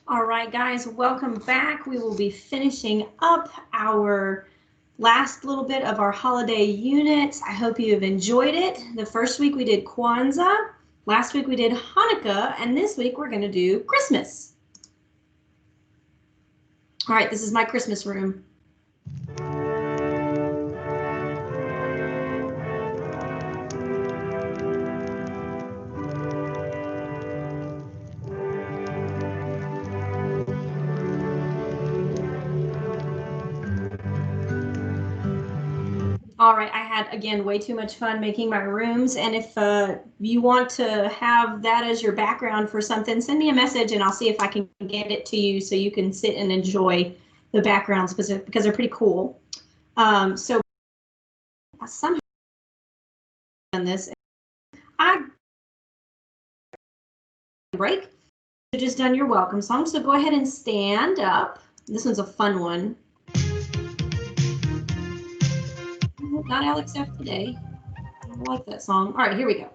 All right, guys, welcome back. We will be finishing up our last little bit of our holiday units. I hope you have enjoyed it. The first week we did Kwanzaa, last week we did Hanukkah, and this week we're going to do Christmas. All right, this is my Christmas room. All right, I had, again, way too much fun making my rooms, and if you want to have that as your background for something, send me a message and I'll see if I can get it to you so you can sit and enjoy the backgrounds because they're pretty cool. So somehow done this. I break. You just done your welcome song, so go ahead and stand up. This one's a fun one. Not Alex F today. I like that song. All right, here we go.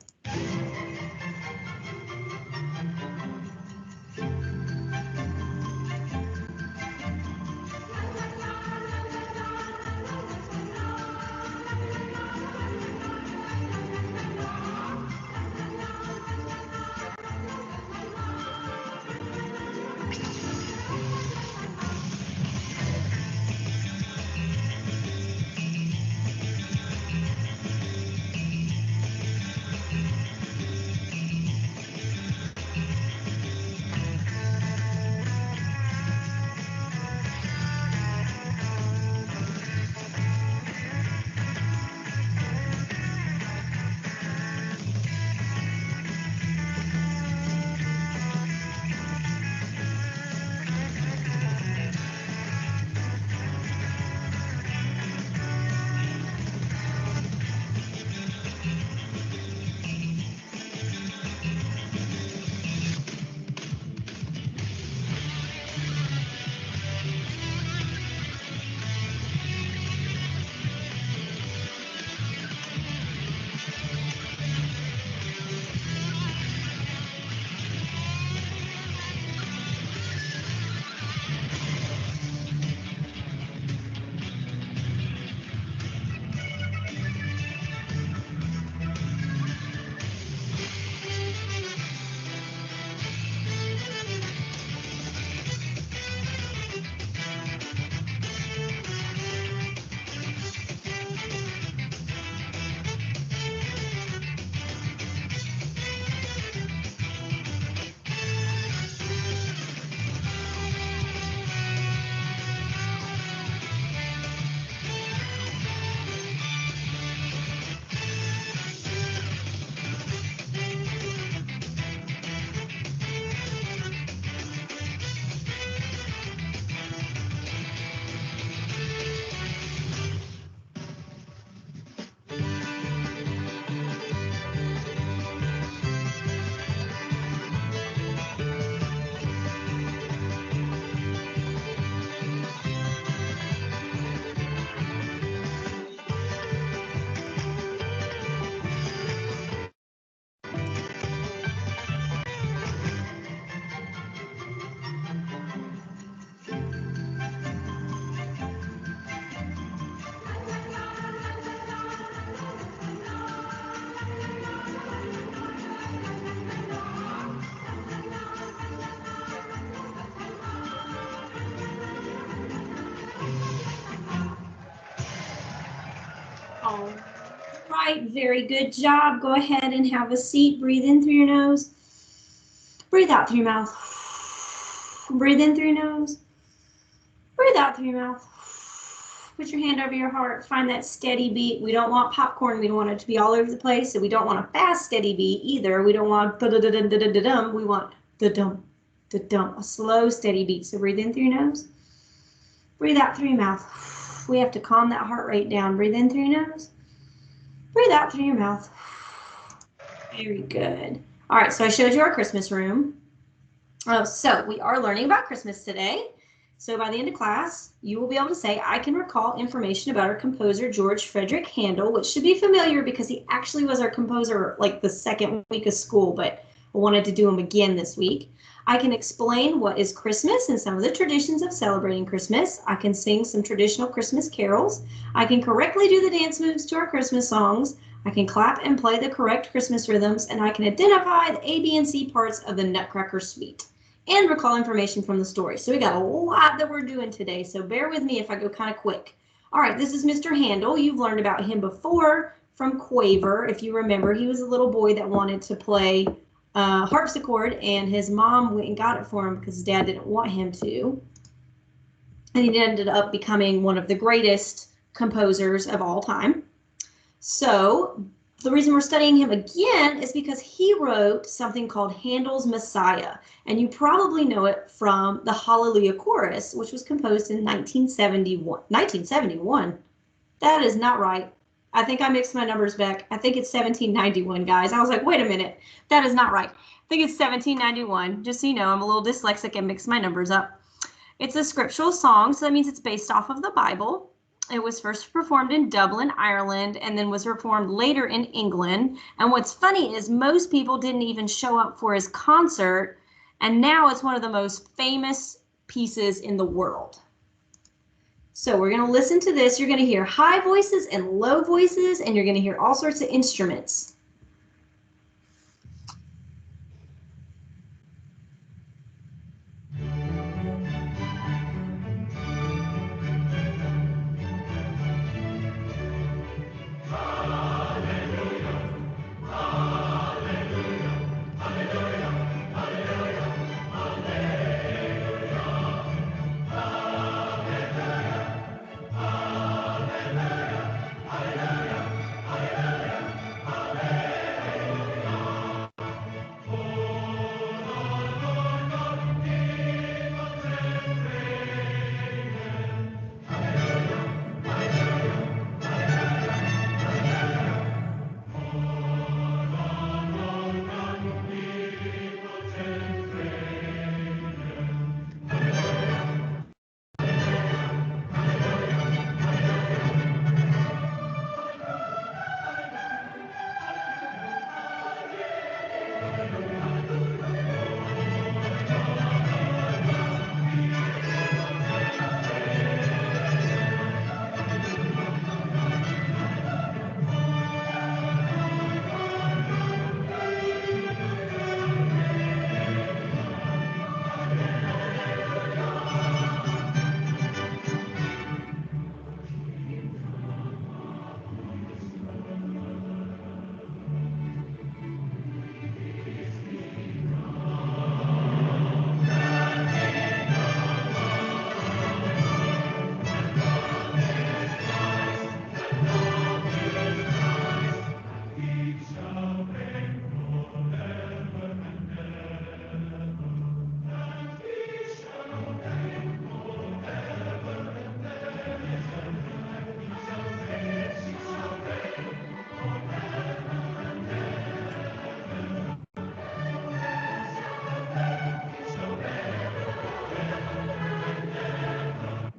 All right, very good job. Go ahead and have a seat. Breathe in through your nose. Breathe out through your mouth. Breathe in through your nose. Breathe out through your mouth. Put your hand over your heart. Find that steady beat. We don't want popcorn. We don't want it to be all over the place. And we don't want a fast, steady beat either. We don't want da-da-da-da-da-da-dum. We want da-dum, da-dum, a slow, steady beat. So breathe in through your nose. Breathe out through your mouth. We have to calm that heart rate down. Breathe in through your nose. Breathe out through your mouth. Very good. All right, so I showed you our Christmas room. So we are learning about Christmas today. So by the end of class, you will be able to say, I can recall information about our composer, George Frederick Handel, which should be familiar because he actually was our composer like the second week of school, but I wanted to do him again this week. I can explain what is Christmas and some of the traditions of celebrating Christmas. I can sing some traditional Christmas carols. I can correctly do the dance moves to our Christmas songs. I can clap and play the correct Christmas rhythms, and I can identify the A, B, and C parts of the Nutcracker suite and recall information from the story. So we got a lot that we're doing today, so bear with me if I go kind of quick. All right, this is Mr. Handel. You've learned about him before from Quaver. If you remember, he was a little boy that wanted to play harpsichord, and his mom went and got it for him because his dad didn't want him to. And he ended up becoming one of the greatest composers of all time. So the reason we're studying him again is because he wrote something called Handel's Messiah, and you probably know it from the Hallelujah Chorus, which was composed in 1971. 1971? That is not right. I think I mixed my numbers back. I think it's 1791, guys. I was like, wait a minute, that is not right. I think it's 1791. Just so you know, I'm a little dyslexic and mix my numbers up. It's a scriptural song, so that means it's based off of the Bible. It was first performed in Dublin, Ireland, and then was performed later in England. And what's funny is most people didn't even show up for his concert, and now it's one of the most famous pieces in the world. So we're going to listen to this. You're going to hear high voices and low voices, and you're going to hear all sorts of instruments.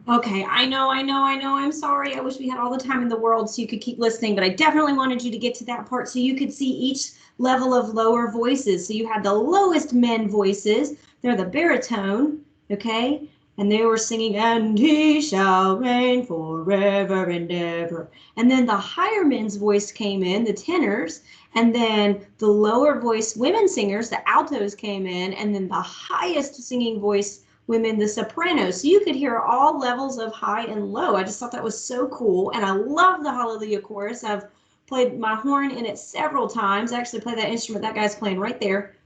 Okay, I know, I'm sorry. I wish we had all the time in the world so you could keep listening, but I definitely wanted you to get to that part so you could see each level of lower voices. So you had the lowest men voices, they're the baritone, okay? And they were singing, and he shall reign forever and ever. And then the higher men's voice came in, the tenors, and then the lower voice women singers, the altos came in, and then the highest singing voice women, the sopranos. So you could hear all levels of high and low. I just thought that was so cool. And I love the Hallelujah Chorus. I've played my horn in it several times. I actually play that instrument that guy's playing right there.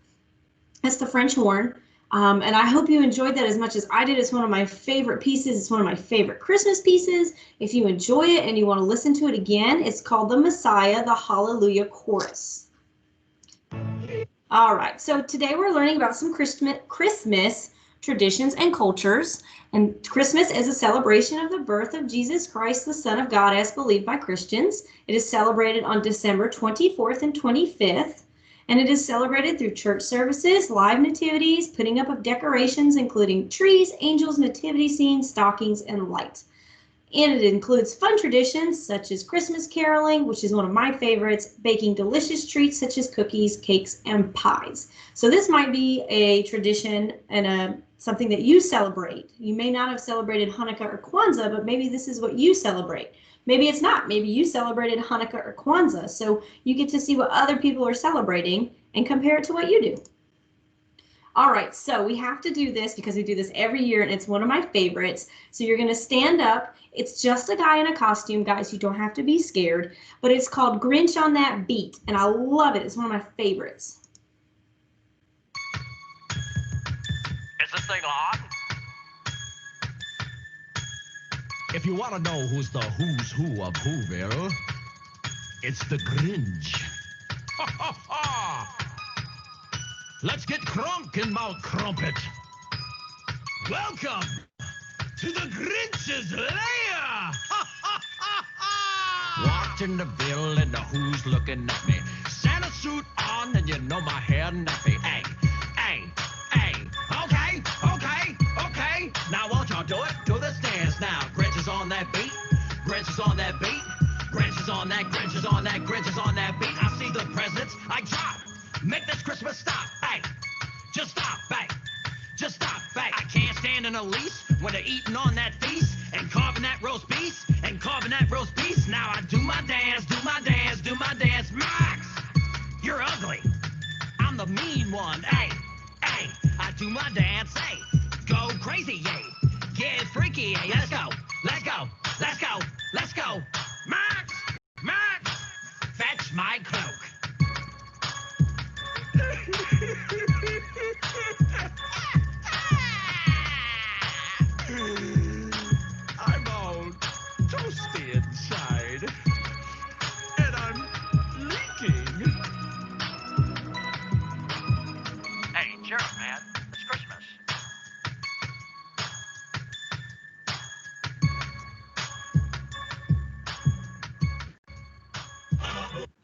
That's the French horn. And I hope you enjoyed that as much as I did. It's one of my favorite pieces. It's one of my favorite Christmas pieces. If you enjoy it and you want to listen to it again, it's called The Messiah, the Hallelujah Chorus. All right, so today we're learning about some Christmas traditions and cultures. And Christmas is a celebration of the birth of Jesus Christ, the Son of God, as believed by Christians. It is celebrated on December 24th and 25th, and it is celebrated through church services, live nativities, putting up of decorations, including trees, angels, nativity scenes, stockings, and lights. and it includes fun traditions such as Christmas caroling, which is one of my favorites, baking delicious treats such as cookies, cakes, and pies. So this might be a tradition and something that you celebrate. You may not have celebrated Hanukkah or Kwanzaa, but maybe this is what you celebrate. Maybe it's not. Maybe you celebrated Hanukkah or Kwanzaa. So you get to see what other people are celebrating and compare it to what you do. All right, so we have to do this because we do this every year and it's one of my favorites. So you're gonna stand up. It's just a guy in a costume, guys. You don't have to be scared, but it's called Grinch on That Beat, and I love it. It's one of my favorites. Is this thing on? If you want to know who's the who's who of Whoville, it's the Grinch. Ha ha ha! Let's get crunk in mouth crumpet. Welcome to the Grinch's lair. Ha ha ha ha! Watching the bill and the who's looking at me. Santa suit on and you know my hair nappy. Hey, hey, hey. Okay, okay, okay. Now won't y'all do it? Do this dance now. Grinch is on that beat. Grinch is on that beat. Grinch is on that. Grinch is on that. Grinch is on that beat. I see the presents. I drop. Make this Christmas stop, hey! Just stop, hey! Just stop, hey! I can't stand in a lease when they're eating on that feast and carving that roast beef and carving that roast beef. Now I do my dance, do my dance, do my dance. Max, you're ugly. I'm the mean one, hey, hey. I do my dance, hey. Go crazy, yay. Get freaky, yay. Let's go, let's go, let's go, let's go. Max, Max, fetch my cloak. I'm all toasty inside, and I'm leaking. Hey, cheer up, man. It's Christmas.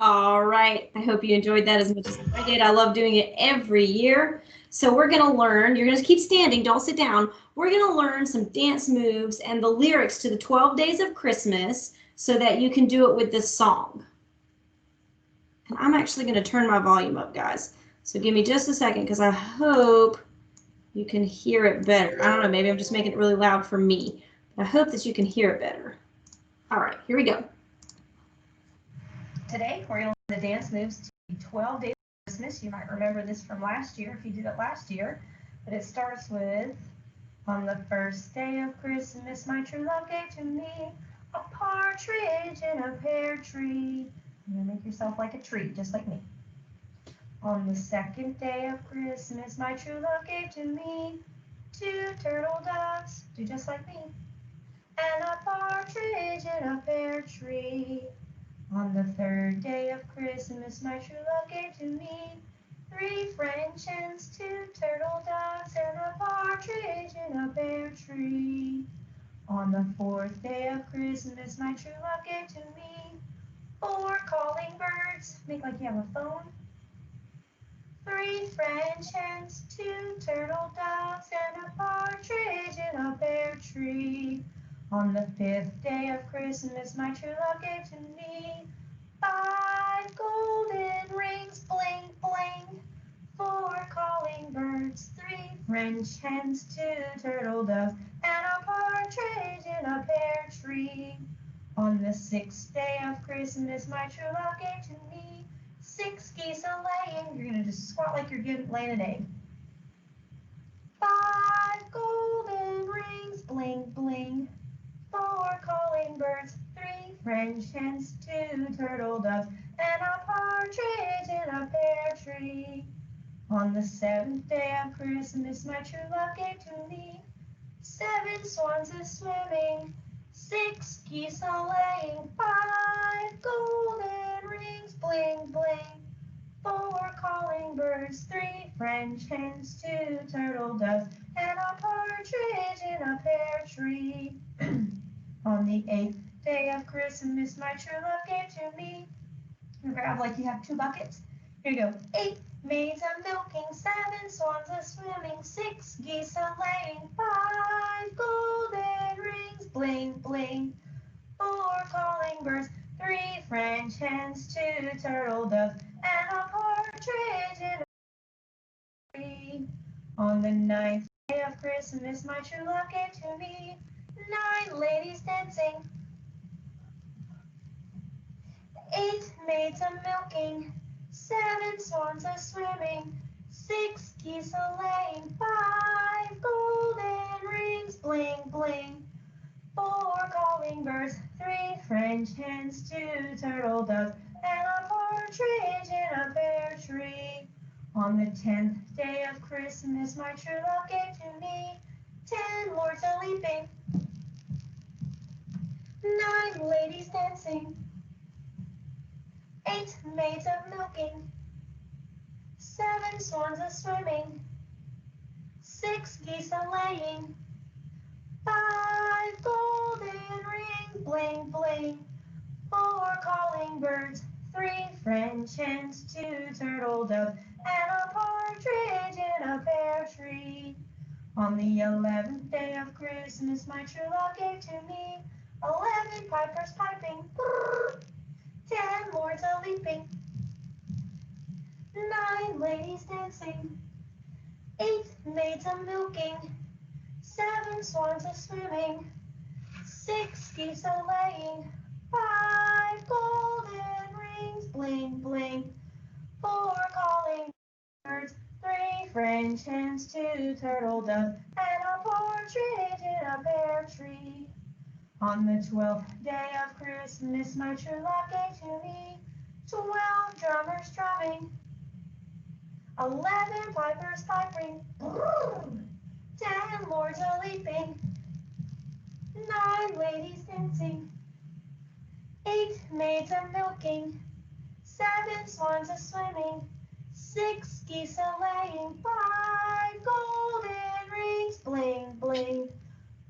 All right, I hope you enjoyed that as much as I did. I love doing it every year. So we're gonna learn, you're gonna keep standing, don't sit down. We're gonna learn some dance moves and the lyrics to the 12 Days of Christmas so that you can do it with this song. And I'm actually gonna turn my volume up, guys. So give me just a second because I hope you can hear it better. I don't know, maybe I'm just making it really loud for me. I hope that you can hear it better. All right, here we go. Today, we're going to learn the dance moves to 12 Days of Christmas. You might remember this from last year if you did it last year. But it starts with, on the first day of Christmas, my true love gave to me a partridge in a pear tree. You're going to make yourself like a tree, just like me. On the second day of Christmas, my true love gave to me 2 turtle doves, do just like me, and a partridge in a pear tree. On the third day of Christmas, my true love gave to me 3 French hens, 2 turtle doves, and a partridge in a pear tree. On the fourth day of Christmas, my true love gave to me 4 calling birds, make like you have a phone, 3 French hens, 2 turtle doves, and a partridge in a pear tree. On the 5th day of Christmas, my true love gave to me 5 golden rings, bling, bling, 4 calling birds, 3 French hens, 2 turtle doves, and a partridge in a pear tree. On the 6th day of Christmas, my true love gave to me 6 geese a-laying. You're going to just squat like you're laying an egg. 5 golden rings, bling, bling, 4 calling birds, 3 French hens, 2 turtle doves, and a partridge in a pear tree. On the 7th day of Christmas, my true love gave to me 7 swans a-swimming, 6 geese a-laying, 5 golden rings, bling, bling, 4 calling birds, 3 French hens, 2 turtle doves, and a partridge in a pear tree. On the 8th day of Christmas, my true love gave to me, you grab like you have 2 buckets. Here you go. 8 maids a-milking, 7 swans a-swimming, 6 geese a-laying, 5 golden rings, bling, bling, calling birds, 3 French hens, 2 turtle doves, and a partridge in a tree. On the 9th day of Christmas, my true love gave to me 9 ladies dancing, 8 maids a-milking, 7 swans a-swimming, 6 geese a-laying, 5 golden rings, bling, bling, 4 calling birds, 3 French hens, 2 turtle doves, and a partridge in a pear tree. On the 10th day of Christmas, my true love gave to me 10 lords a-leaping, 9 ladies dancing, 8 maids a-milking, 7 swans a-swimming, 6 geese a-laying, 5 golden rings, bling, bling, 4 calling birds, 3 French hens, 2 turtle doves, and a partridge in a pear tree. On the 11th day of Christmas, my true love gave to me 11 pipers piping, 10 lords a-leaping, 9 ladies dancing, 8 maids a-milking, 7 swans a-swimming, 6 geese a-laying, 5 golden rings, bling, bling, 4 calling birds, 3 French hens, 2 turtle doves, and a partridge in a pear tree. On the 12th day of Christmas, my true love gave to me 12 drummers drumming, 11 pipers piping, 10 lords a-leaping, 9 ladies dancing, 8 maids a-milking, 7 swans a-swimming, 6 geese a-laying, 5 golden rings, bling, bling,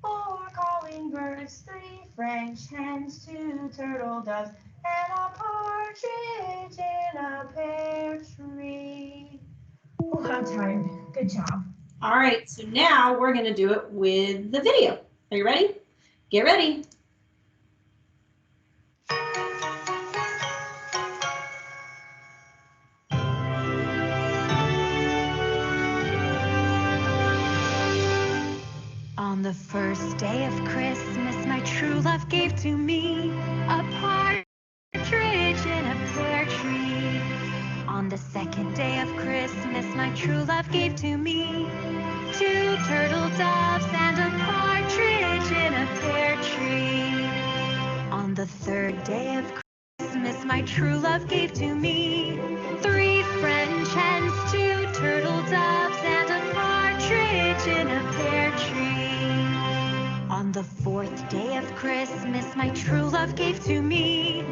4 calling birds, 3 French hens, 2 turtle doves, and a partridge in a pear tree. Oh, I'm tired. Good job. All right, so now we're going to do it with the video. Are you ready? Get ready. On the first day of Christmas, my true love gave to me a partridge in a pear tree. On the second day of Christmas, my true love gave to me 2 turtle doves and a partridge in a pear tree. On the third day of Christmas, my true love gave to me 3 French hens, 2 turtle doves, and a partridge in a pear tree. On the fourth day of Christmas, my true love gave to me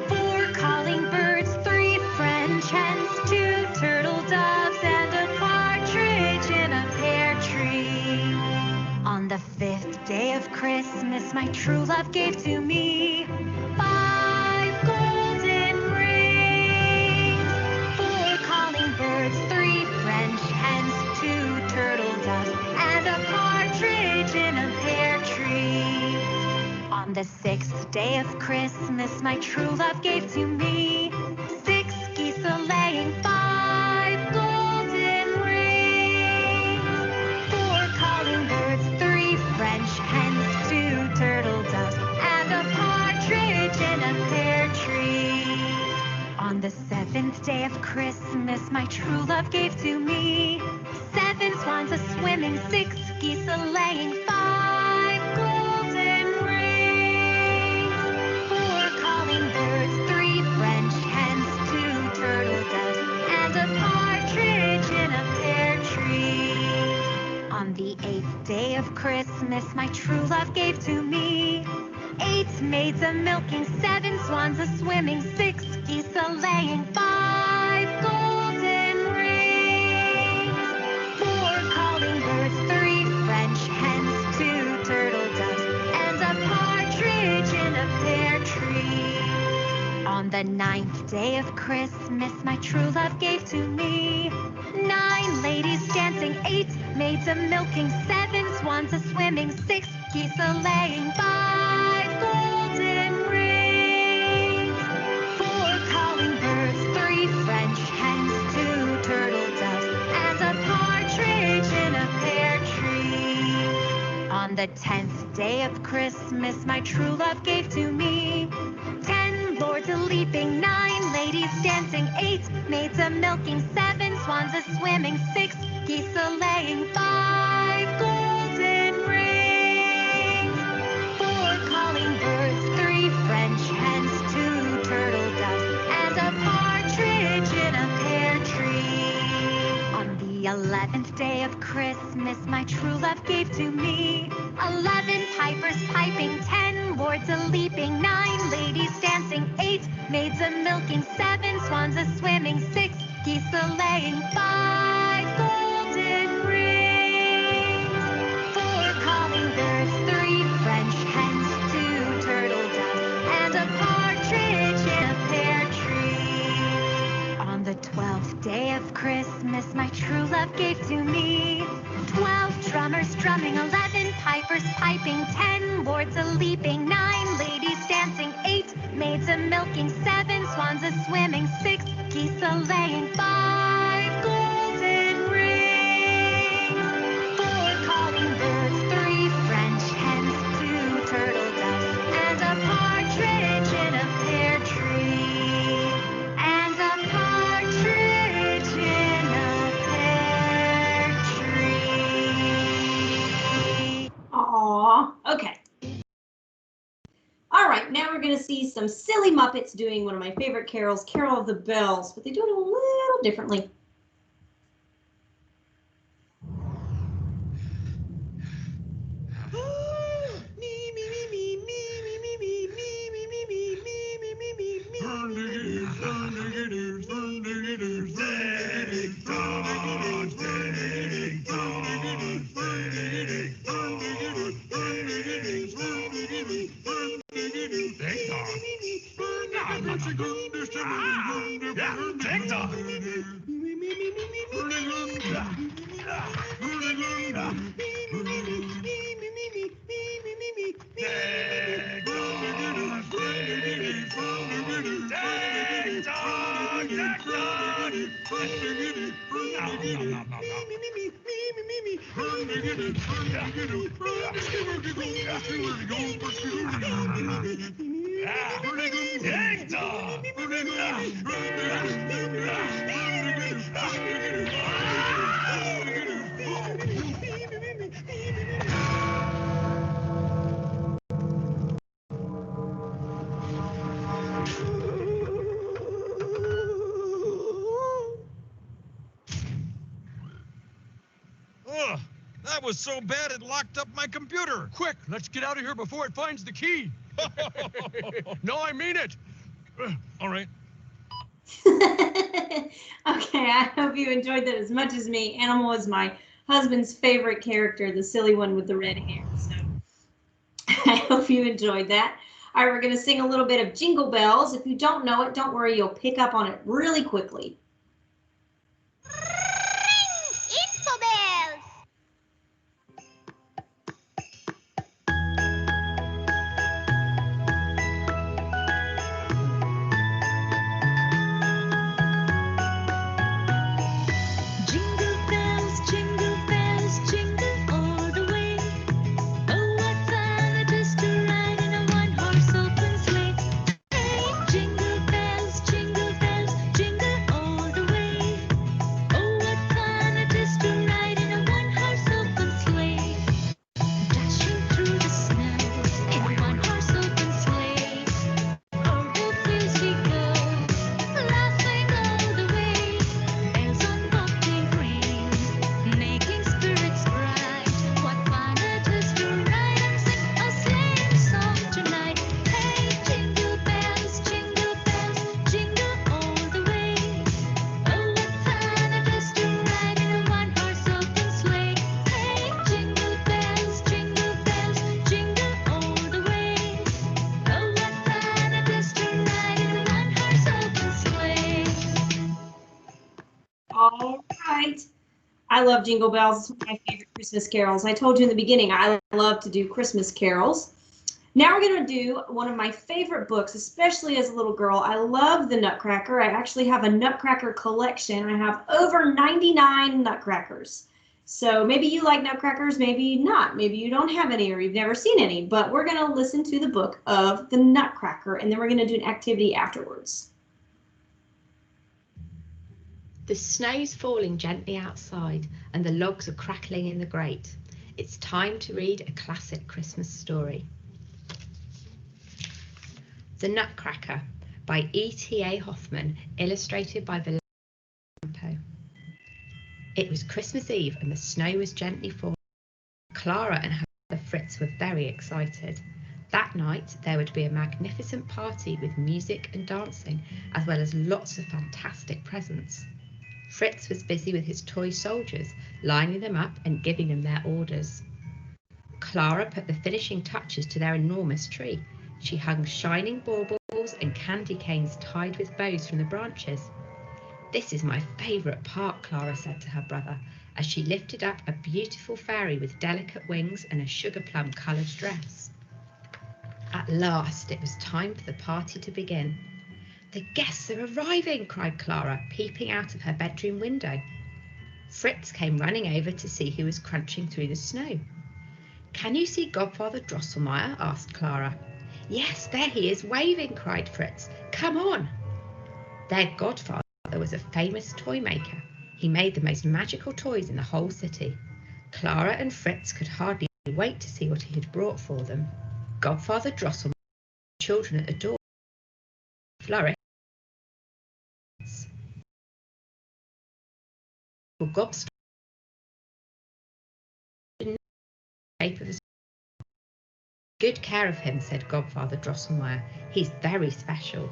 4 calling birds, 3 French hens, 2 turtle doves, and a partridge in a pear tree. On the fifth day of Christmas, my true love gave to me 5 golden rings, 4 calling birds, 3 French hens, 2 turtle doves, and a partridge in a pear tree. On the sixth day of Christmas, my true love gave to me 6 geese a-laying, 5 golden rings, 4 calling birds, 3 French hens, 2 turtle doves, and a partridge in a pear tree. On the seventh day of Christmas, my true love gave to me 7 swans a-swimming, 6 geese a-laying, 5 golden rings, 4 calling birds, 3 French hens, 2 turtle doves, and a partridge in a pear tree. On the 8th day of Christmas, my true love gave to me 8 maids a-milking, 7 swans a-swimming, 6 geese a-laying, 5 golden rings, 4 calling birds, 3 French hens, 2 turtle doves, and a partridge in a pear tree. On the 9th day of Christmas, my true love gave to me 9 ladies dancing, 8 maids a-milking, 7 swans a-swimming, 6 geese a-laying, 5 golden rings, the 10th day of Christmas, my true love gave to me 10 lords a leaping, 9 ladies dancing, 8 maids a milking, 7 swans a swimming, 6 geese a laying, 5 golden rings, 4 calling birds, 3 French hens, 2 turtle doves, and a partridge in a pear tree. On the 11th day of Christmas, my true love gave to me 11 pipers piping, 10 lords a leaping, 9 ladies dancing, 8 maids a milking, 7 swans a swimming, 6 geese a laying, 5 golden rings, 4 calling birds, 3 French hens, 2 turtle doves, and a partridge in a pear tree. On the 12th day of Christmas, my true love gave to me 12 drummers drumming, 11 pipers piping, 10 lords a leaping, 9 ladies dancing, 8 maids a milking, 7 swans a swimming, 6 geese a laying, 5 golden rings, 4 calling birds, 3 French hens, 2 turtle doves, and a partridge in a pear tree. And a partridge in a pear tree. Aw, okay. All right, now we're going to see some silly Muppets doing one of my favorite carols, Carol of the Bells, but they do it a little differently. Ugh, that was so bad it locked up my computer. Quick, let's get out of here before it finds the key. No, I mean it. All right. Okay, I hope you enjoyed that as much as me. Animal is my husband's favorite character, the silly one with the red hair. So I hope you enjoyed that. All right, we're going to sing a little bit of Jingle Bells. If you don't know it, don't worry, you'll pick up on it really quickly. Info bells! Jingle bells, jingle all the way. Oh, what fun it is to ride in a one-horse open sleigh. Hey, jingle bells, jingle all the way. Oh, what fun it is to ride in a one-horse open sleigh. Dashing through the snow in a one-horse open sleigh. O'er the fields we go, laughing all the way. Bells on bobtail ring, making spirits bright. What fun it is to ride and sing a sleighing song tonight. Hey, jingle bells, jingle all the way. Oh, what fun it is to ride in a one-horse open sleigh. Hey, jingle bells, jingle all the way. Oh, what fun it is to ride in a one-horse open sleigh. All right. I love Jingle Bells. It's one of my favorite Christmas carols. I told you in the beginning, I love to do Christmas carols. Now we're going to do one of my favorite books, especially as a little girl. I love the Nutcracker. I actually have a Nutcracker collection. I have over 99 Nutcrackers. So maybe you like Nutcrackers, maybe not. Maybe you don't have any or you've never seen any, but we're going to listen to the book of the Nutcracker and then we're going to do an activity afterwards. The snow's falling gently outside and the logs are crackling in the grate. It's time to read a classic Christmas story. The Nutcracker by E.T.A. Hoffman, illustrated by Valerio Campo. It was Christmas Eve and the snow was gently falling. Clara and her brother Fritz were very excited. That night there would be a magnificent party with music and dancing, as well as lots of fantastic presents. Fritz was busy with his toy soldiers, lining them up and giving them their orders. Clara put the finishing touches to their enormous tree. She hung shining baubles and candy canes tied with bows from the branches. "This is my favourite part," Clara said to her brother, as she lifted up a beautiful fairy with delicate wings and a sugar plum coloured dress. At last it was time for the party to begin. "The guests are arriving," cried Clara, peeping out of her bedroom window. Fritz came running over to see who was crunching through the snow. "Can you see Godfather Drosselmeyer?" asked Clara. "Yes, there he is waving," cried Fritz. "Come on." Their godfather was a famous toy maker. He made the most magical toys in the whole city. Clara and Fritz could hardly wait to see what he had brought for them. Godfather Drosselmeyer and the children at the door flourished. Gobstopped in the shape of a... "Good care of him," said Godfather Drosselmeyer. "He's very special."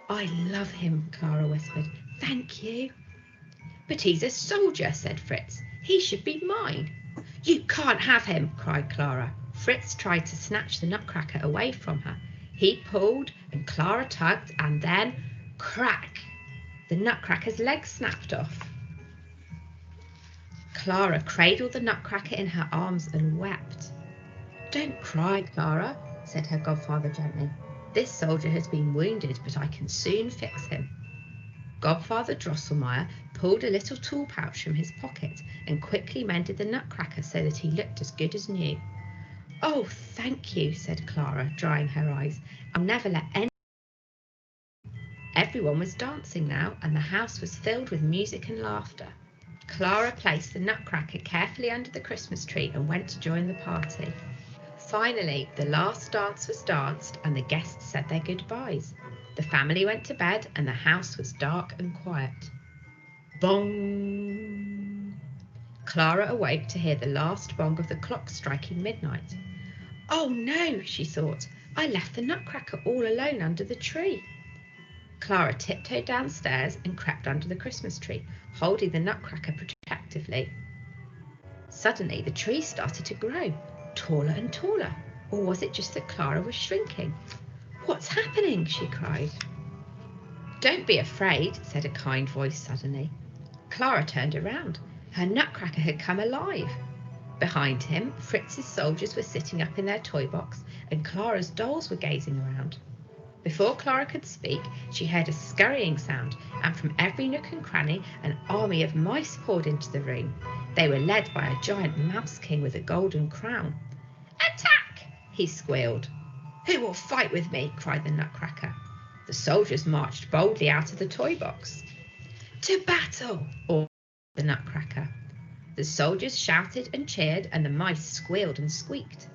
"I love him," Clara whispered. "Thank you." "But he's a soldier," said Fritz. "He should be mine." "You can't have him," cried Clara. Fritz tried to snatch the Nutcracker away from her. He pulled and Clara tugged, and then, crack! The Nutcracker's leg snapped off. Clara cradled the Nutcracker in her arms and wept. "Don't cry, Clara," said her godfather gently. "This soldier has been wounded, but I can soon fix him." Godfather Drosselmeyer pulled a little tool pouch from his pocket and quickly mended the Nutcracker so that he looked as good as new. "Oh, thank you," said Clara, drying her eyes. "I'll never let any..." Everyone was dancing now, and the house was filled with music and laughter. Clara placed the Nutcracker carefully under the Christmas tree and went to join the party. Finally, the last dance was danced and the guests said their goodbyes. The family went to bed and the house was dark and quiet. Bong! Clara awoke to hear the last bong of the clock striking midnight. "Oh no," she thought, "I left the Nutcracker all alone under the tree." Clara tiptoed downstairs and crept under the Christmas tree, holding the Nutcracker protectively. Suddenly the tree started to grow, taller and taller, or was it just that Clara was shrinking? "What's happening?" she cried. "Don't be afraid," said a kind voice suddenly. Clara turned around. Her Nutcracker had come alive. Behind him, Fritz's soldiers were sitting up in their toy box and Clara's dolls were gazing around. Before Clara could speak, she heard a scurrying sound, and from every nook and cranny an army of mice poured into the room. They were led by a giant mouse king with a golden crown. "Attack!" he squealed. "Who will fight with me?" cried the Nutcracker. The soldiers marched boldly out of the toy box. "To battle!" ordered the Nutcracker. The soldiers shouted and cheered, and the mice squealed and squeaked.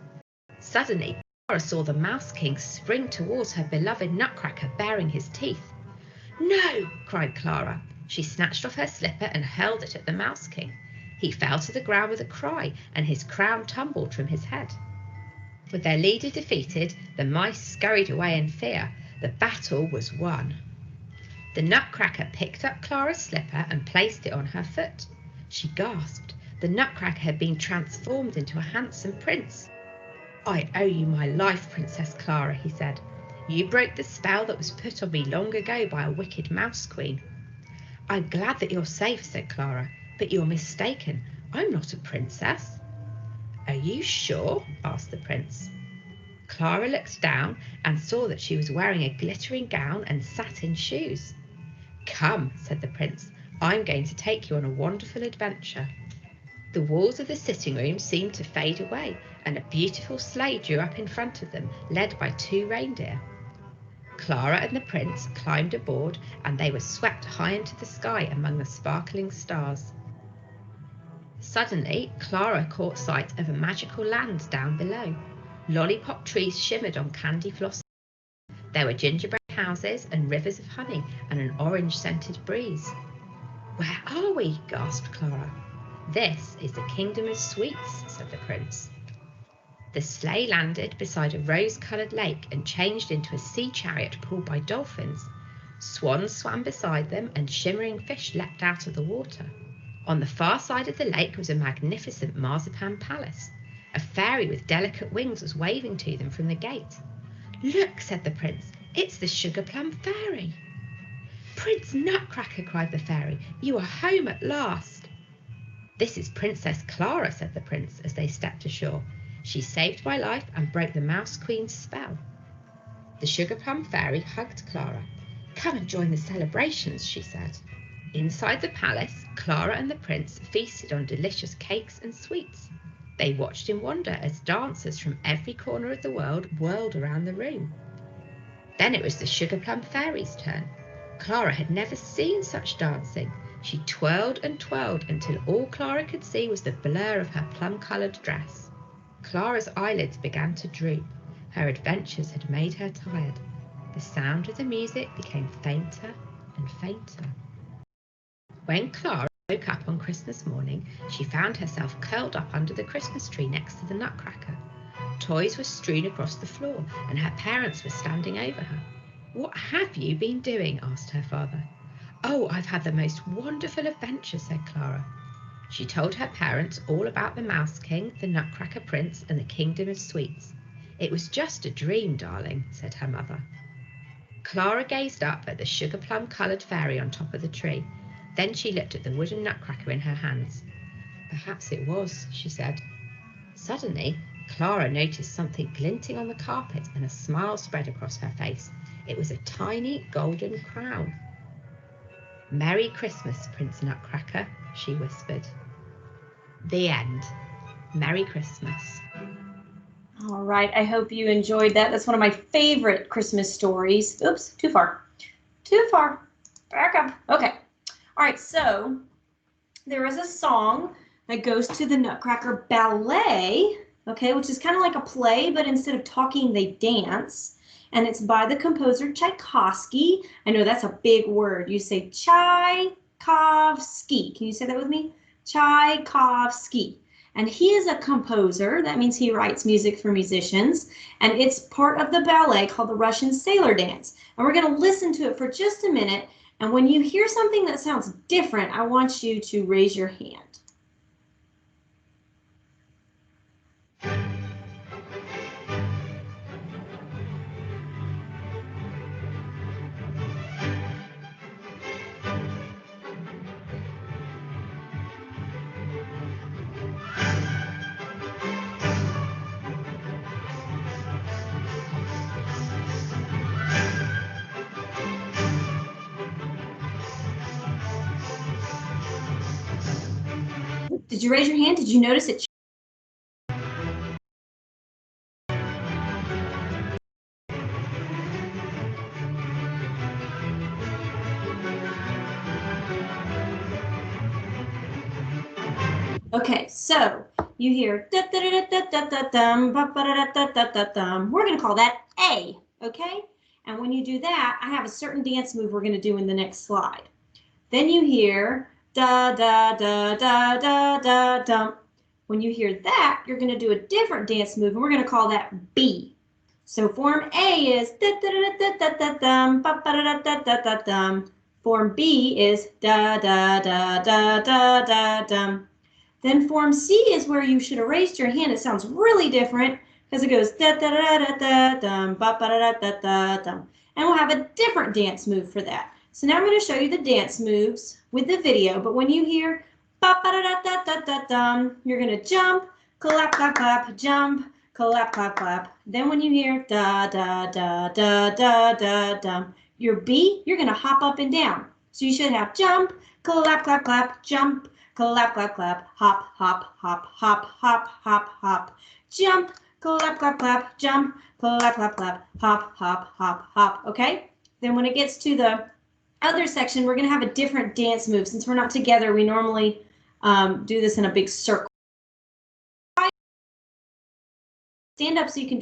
Suddenly, Clara saw the Mouse King spring towards her beloved Nutcracker, baring his teeth. "No!" cried Clara. She snatched off her slipper and hurled it at the Mouse King. He fell to the ground with a cry, and his crown tumbled from his head. With their leader defeated, the mice scurried away in fear. The battle was won. The Nutcracker picked up Clara's slipper and placed it on her foot. She gasped. The Nutcracker had been transformed into a handsome prince. "I owe you my life, Princess Clara," he said. "You broke the spell that was put on me long ago by a wicked mouse queen." "I'm glad that you're safe," said Clara, "but you're mistaken. I'm not a princess." "Are you sure?" asked the prince. Clara looked down and saw that she was wearing a glittering gown and satin shoes. "Come," said the prince, "I'm going to take you on a wonderful adventure." The walls of the sitting room seemed to fade away, and a beautiful sleigh drew up in front of them, led by 2 reindeer. Clara and the prince climbed aboard, and they were swept high into the sky among the sparkling stars. Suddenly, Clara caught sight of a magical land down below. Lollipop trees shimmered on candy floss. There were gingerbread houses and rivers of honey and an orange-scented breeze. "Where are we?" gasped Clara. "This is the Kingdom of Sweets," said the prince. The sleigh landed beside a rose-coloured lake and changed into a sea chariot pulled by dolphins. Swans swam beside them and shimmering fish leapt out of the water. On the far side of the lake was a magnificent marzipan palace. A fairy with delicate wings was waving to them from the gate. "Look," said the prince, "it's the Sugar Plum Fairy." "Prince Nutcracker," cried the fairy, "you are home at last." "This is Princess Clara," said the prince as they stepped ashore. "She saved my life and broke the Mouse Queen's spell." The Sugar Plum Fairy hugged Clara. "Come and join the celebrations," she said. Inside the palace, Clara and the prince feasted on delicious cakes and sweets. They watched in wonder as dancers from every corner of the world whirled around the room. Then it was the Sugar Plum Fairy's turn. Clara had never seen such dancing. She twirled and twirled until all Clara could see was the blur of her plum-coloured dress. Clara's eyelids began to droop. Her adventures had made her tired. The sound of the music became fainter and fainter. When Clara woke up on Christmas morning, she found herself curled up under the Christmas tree next to the Nutcracker. Toys were strewn across the floor, and her parents were standing over her. "What have you been doing?" asked her father. "Oh, I've had the most wonderful adventure," said Clara. She told her parents all about the Mouse King, the Nutcracker Prince, and the Kingdom of Sweets. "It was just a dream, darling," said her mother. Clara gazed up at the sugar plum-coloured fairy on top of the tree. Then she looked at the wooden Nutcracker in her hands. "Perhaps it was," she said. Suddenly, Clara noticed something glinting on the carpet and a smile spread across her face. It was a tiny golden crown. "Merry Christmas, Prince Nutcracker," she whispered. The end. Merry Christmas. All right, I hope you enjoyed that. That's one of my favorite Christmas stories. Oops, too far. Too far. Back up. Okay. All right, so there is a song that goes to the Nutcracker Ballet, okay, which is kind of like a play, but instead of talking, they dance. And it's by the composer Tchaikovsky. I know that's a big word. You say Tchaikovsky. Can you say that with me? Tchaikovsky. And he is a composer. That means he writes music for musicians. And it's part of the ballet called the Russian Sailor Dance. And we're going to listen to it for just a minute. And when you hear something that sounds different, I want you to raise your hand. Did you raise your hand? Did you notice it? Okay, so you hear da da da da da da dum, ba ba da da da da dum. We're going to call that A, okay? And when you do that, I have a certain dance move we're going to do in the next slide. Then you hear da da da da da da dum. When you hear that, you're going to do a different dance move, and we're going to call that B. So form A is da da da da da da dum, ba ba da da da da dum. Form B is da da da da da da dum. Then form C is where you should have raised your hand. It sounds really different because it goes da da da da da dum, ba ba da da da dum. And we'll have a different dance move for that. So now I'm going to show you the dance moves with the video, but when you hear ba ba da da da da dum, you're going to jump, clap clap clap, jump, clap clap clap. Then when you hear da da da da da da dum, your B, you're going to hop up and down. So you should have jump, clap, clap, clap, jump, clap, clap, clap, hop, hop, hop, hop, hop, hop, hop, jump, clap, clap, clap, jump, clap, clap, clap, hop, hop, hop, hop. Okay? Then when it gets to the other section, we're going to have a different dance move. Since we're not together, we normally do this in a big circle. Stand up so you can.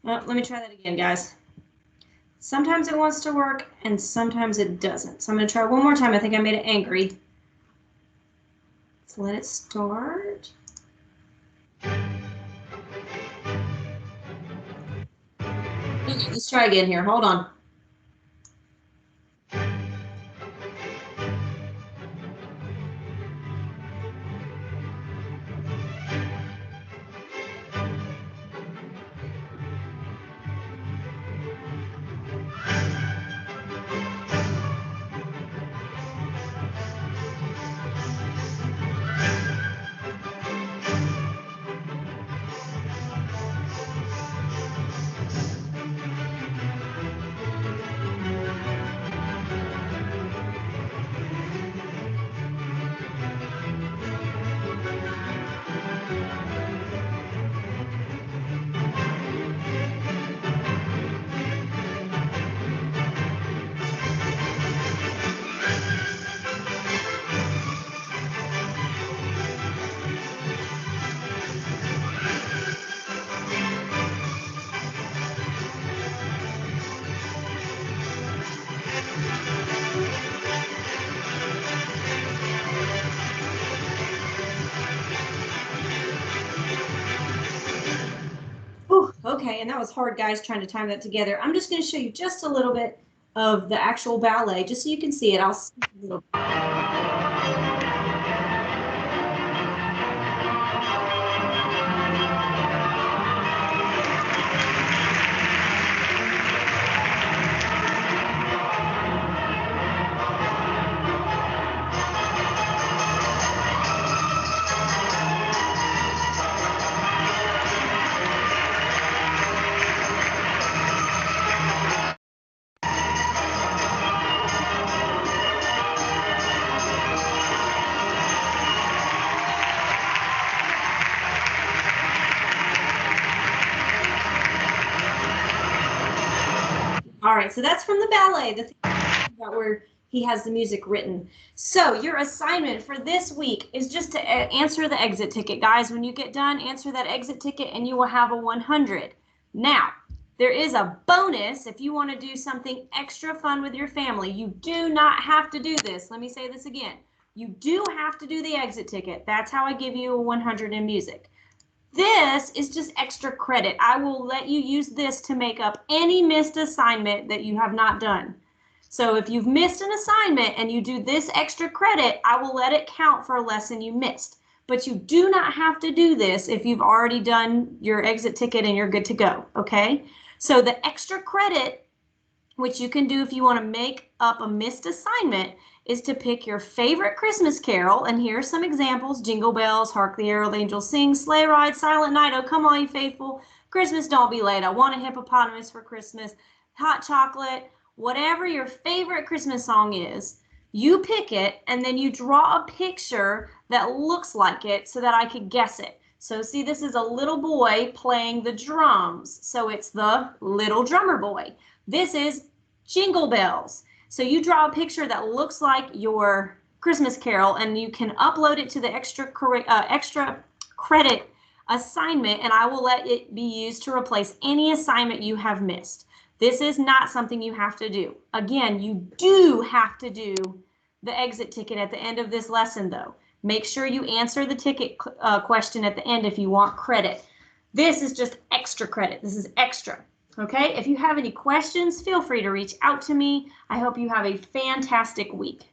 Let me try that again, guys. Sometimes it wants to work and sometimes it doesn't. So I'm going to try one more time. I think I made it angry. Let's let it start. Okay, let's try again here. Hold on. Okay, and that was hard, guys, trying to time that together. I'm just going to show you just a little bit of the actual ballet, just so you can see it. I'll see a little. All right, so that's from the ballet, the thing about where he has the music written. So your assignment for this week is just to answer the exit ticket, guys. When you get done, answer that exit ticket and you will have a 100. Now, there is a bonus if you want to do something extra fun with your family. You do not have to do this. Let me say this again. You do have to do the exit ticket. That's how I give you a 100 in music. This is just extra credit. I will let you use this to make up any missed assignment that you have not done. So if you've missed an assignment and you do this extra credit, I will let it count for a lesson you missed. But you do not have to do this if you've already done your exit ticket and you're good to go, okay? So the extra credit, which you can do if you want to make up a missed assignment, is to pick your favorite Christmas carol, and here are some examples: Jingle Bells, Hark the Herald Angels Sing, Sleigh Ride, Silent Night, Oh Come All Ye Faithful, Christmas Don't Be Late, I Want a Hippopotamus for Christmas, Hot Chocolate, whatever your favorite Christmas song is, you pick it and then you draw a picture that looks like it so that I could guess it. So see, this is a little boy playing the drums, so it's the little drummer boy. This is Jingle Bells. So you draw a picture that looks like your Christmas carol and you can upload it to the extra credit assignment, and I will let it be used to replace any assignment you have missed. This is not something you have to do. Again, you do have to do the exit ticket at the end of this lesson though. Make sure you answer the ticket question at the end if you want credit. This is just extra credit. This is extra. Okay, if you have any questions, feel free to reach out to me. I hope you have a fantastic week.